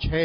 6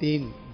3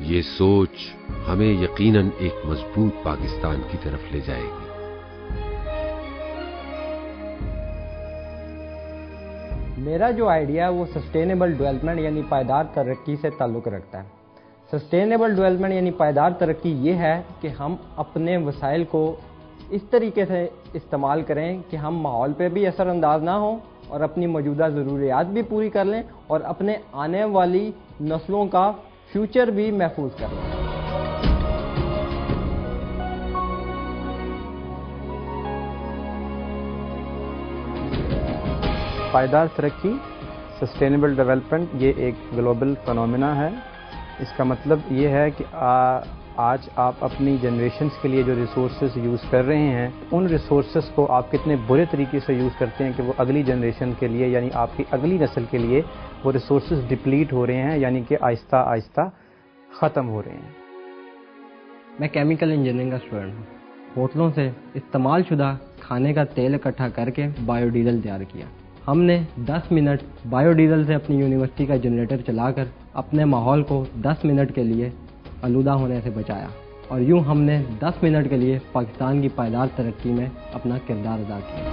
یہ سوچ ہمیں یقیناً ایک مضبوط پاکستان کی طرف لے جائے گی۔ میرا جو آئیڈیا ہے وہ سسٹینیبل ڈیولپمنٹ یعنی پائیدار ترقی سے تعلق رکھتا ہے۔ سسٹینیبل ڈیولپمنٹ یعنی پائیدار ترقی یہ ہے کہ ہم اپنے وسائل کو اس طریقے سے استعمال کریں کہ ہم ماحول پہ بھی اثر انداز نہ ہوں اور اپنی موجودہ ضروریات بھی پوری کر لیں اور اپنے آنے والی نسلوں کا فیوچر بھی محفوظ کر لیں۔ پائیدار ترقی سسٹینیبل ڈیولپمنٹ یہ ایک گلوبل فنومینا ہے۔ اس کا مطلب یہ ہے کہ آج آپ اپنی جنریشنز کے لیے جو ریسورسز یوز کر رہے ہیں ان ریسورسز کو آپ کتنے برے طریقے سے یوز کرتے ہیں کہ وہ اگلی جنریشن کے لیے یعنی آپ کی اگلی نسل کے لیے وہ ریسورسز ڈپلیٹ ہو رہے ہیں، یعنی کہ آہستہ آہستہ ختم ہو رہے ہیں۔ میں کیمیکل انجینئرنگ کا اسٹوڈنٹ ہوں۔ ہوٹلوں سے استعمال شدہ کھانے کا تیل اکٹھا کر کے بایو ڈیزل تیار کیا۔ ہم نے 10 منٹ بایو ڈیزل سے اپنی یونیورسٹی کا جنریٹر چلا کر اپنے ماحول کو 10 منٹ کے لیے آلودہ ہونے سے بچایا، اور یوں ہم نے 10 منٹ کے لیے پاکستان کی پائیدار ترقی میں اپنا کردار ادا کیا۔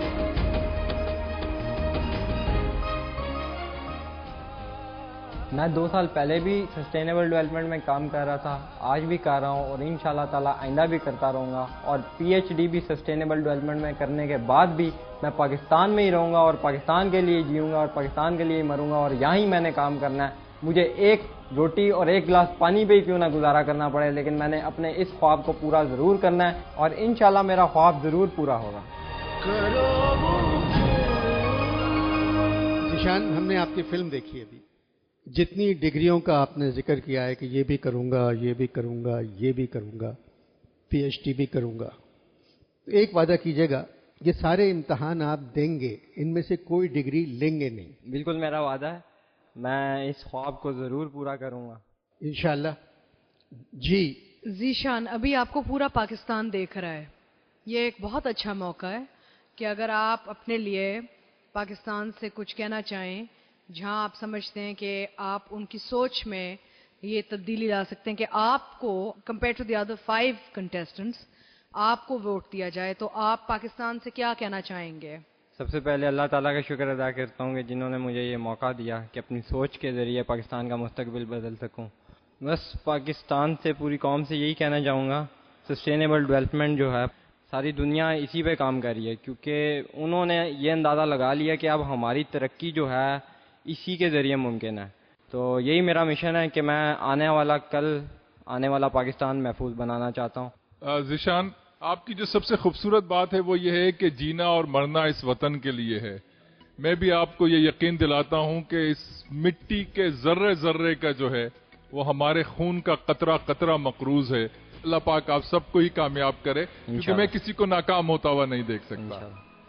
میں 2 سال پہلے بھی سسٹینیبل ڈیولپمنٹ میں کام کر رہا تھا، آج بھی کر رہا ہوں اور انشاءاللہ تعالی آئندہ بھی کرتا رہوں گا، اور پی ایچ ڈی بھی سسٹینیبل ڈیولپمنٹ میں کرنے کے بعد بھی میں پاکستان میں ہی رہوں گا اور پاکستان کے لیے جیوں گا اور پاکستان کے لیے ہی مروں گا، اور یہاں ہی میں نے کام کرنا ہے۔ مجھے ایک روٹی اور ایک گلاس پانی پہ ہی کیوں نہ گزارا کرنا پڑے، لیکن میں نے اپنے اس خواب کو پورا ضرور کرنا ہے اور انشاءاللہ میرا خواب ضرور پورا ہوگا۔ ذیشان، ہم نے آپ کی فلم دیکھی ابھی، جتنی ڈگریوں کا آپ نے ذکر کیا ہے کہ یہ بھی کروں گا، یہ بھی کروں گا، یہ بھی کروں گا، پی ایچ ڈی بھی کروں گا، تو ایک وعدہ کیجیے گا، یہ سارے امتحان آپ دیں گے، ان میں سے کوئی ڈگری لیں گے نہیں؟ بالکل میرا وعدہ ہے، میں اس خواب کو ضرور پورا کروں گا انشاءاللہ۔ جی ذیشان، ابھی آپ کو پورا پاکستان دیکھ رہا ہے، یہ ایک بہت اچھا موقع ہے کہ اگر آپ اپنے لیے پاکستان سے کچھ کہنا چاہیں جہاں آپ سمجھتے ہیں کہ آپ ان کی سوچ میں یہ تبدیلی لا سکتے ہیں کہ آپ کو کمپیئر ٹو دی ادر 5 کنٹیسٹنٹس آپ کو ووٹ دیا جائے، تو آپ پاکستان سے کیا کہنا چاہیں گے؟ سب سے پہلے اللہ تعالیٰ کا شکر ادا کرتا ہوں کہ جنہوں نے مجھے یہ موقع دیا کہ اپنی سوچ کے ذریعے پاکستان کا مستقبل بدل سکوں۔ بس پاکستان سے، پوری قوم سے یہی کہنا چاہوں گا، سسٹینیبل ڈیولپمنٹ جو ہے ساری دنیا اسی پہ کام کر رہی ہے، کیونکہ انہوں نے یہ اندازہ لگا لیا کہ اب ہماری ترقی جو ہے اسی کے ذریعے ممکن ہے۔ تو یہی میرا مشن ہے کہ میں آنے والا پاکستان محفوظ بنانا چاہتا ہوں۔ ذیشان، آپ کی جو سب سے خوبصورت بات ہے وہ یہ ہے کہ جینا اور مرنا اس وطن کے لیے ہے۔ میں بھی آپ کو یہ یقین دلاتا ہوں کہ اس مٹی کے ذرے ذرے کا جو ہے وہ ہمارے خون کا قطرہ قطرہ مقروض ہے۔ اللہ پاک آپ سب کو ہی کامیاب کرے، کیونکہ میں کسی کو ناکام ہوتا ہوا نہیں دیکھ سکتا۔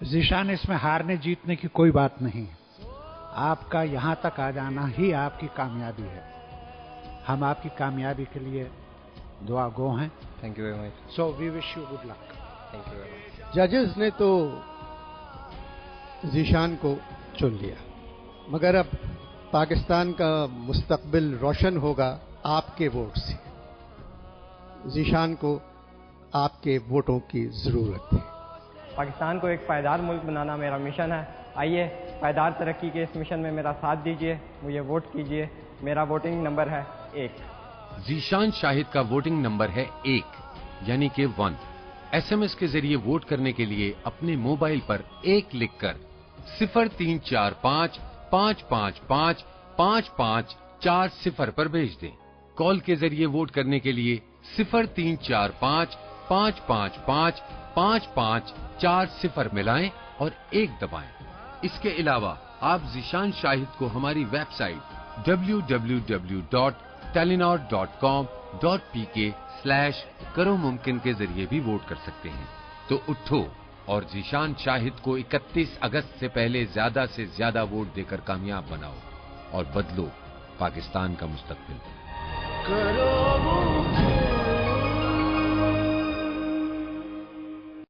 ذیشان، اس میں ہارنے جیتنے کی کوئی بات نہیں، آپ کا یہاں تک آ جانا ہی آپ کی کامیابی ہے۔ ہم آپ کی کامیابی کے لیے دعا گو ہیں۔ Thank you very much. So we wish you good luck. Thank you very much. ججز نے تو ذیشان کو چن لیا، مگر اب پاکستان کا مستقبل روشن ہوگا آپ کے ووٹ سے۔ ذیشان کو آپ کے ووٹوں کی ضرورت ہے۔ پاکستان کو ایک پائیدار ملک بنانا میرا مشن ہے۔ آئیے پائیدار ترقی کے اس مشن میں میرا ساتھ دیجیے، مجھے ووٹ کیجیے۔ میرا ووٹنگ نمبر ہے 1۔ ذیشان شاہد کا ووٹنگ نمبر ہے 1 یعنی کہ 1۔ ایس ایم ایس کے ذریعے ووٹ کرنے کے لیے اپنے موبائل پر 1 لکھ کر 0345 555 5540 پر بھیج دیں۔ کال کے ذریعے ووٹ کرنے کے لیے 0345 555 5540 ملائیں اور 1 دبائیں۔ اس کے علاوہ آپ ذیشان شاہد کو ہماری ویب سائٹ www.telenor.com.pk/کرو ممکن کے ذریعے بھی ووٹ کر سکتے ہیں۔ تو اٹھو اور ذیشان شاہد کو 31 اگست سے پہلے زیادہ سے زیادہ ووٹ دے کر کامیاب بناؤ اور بدلو پاکستان کا مستقبل۔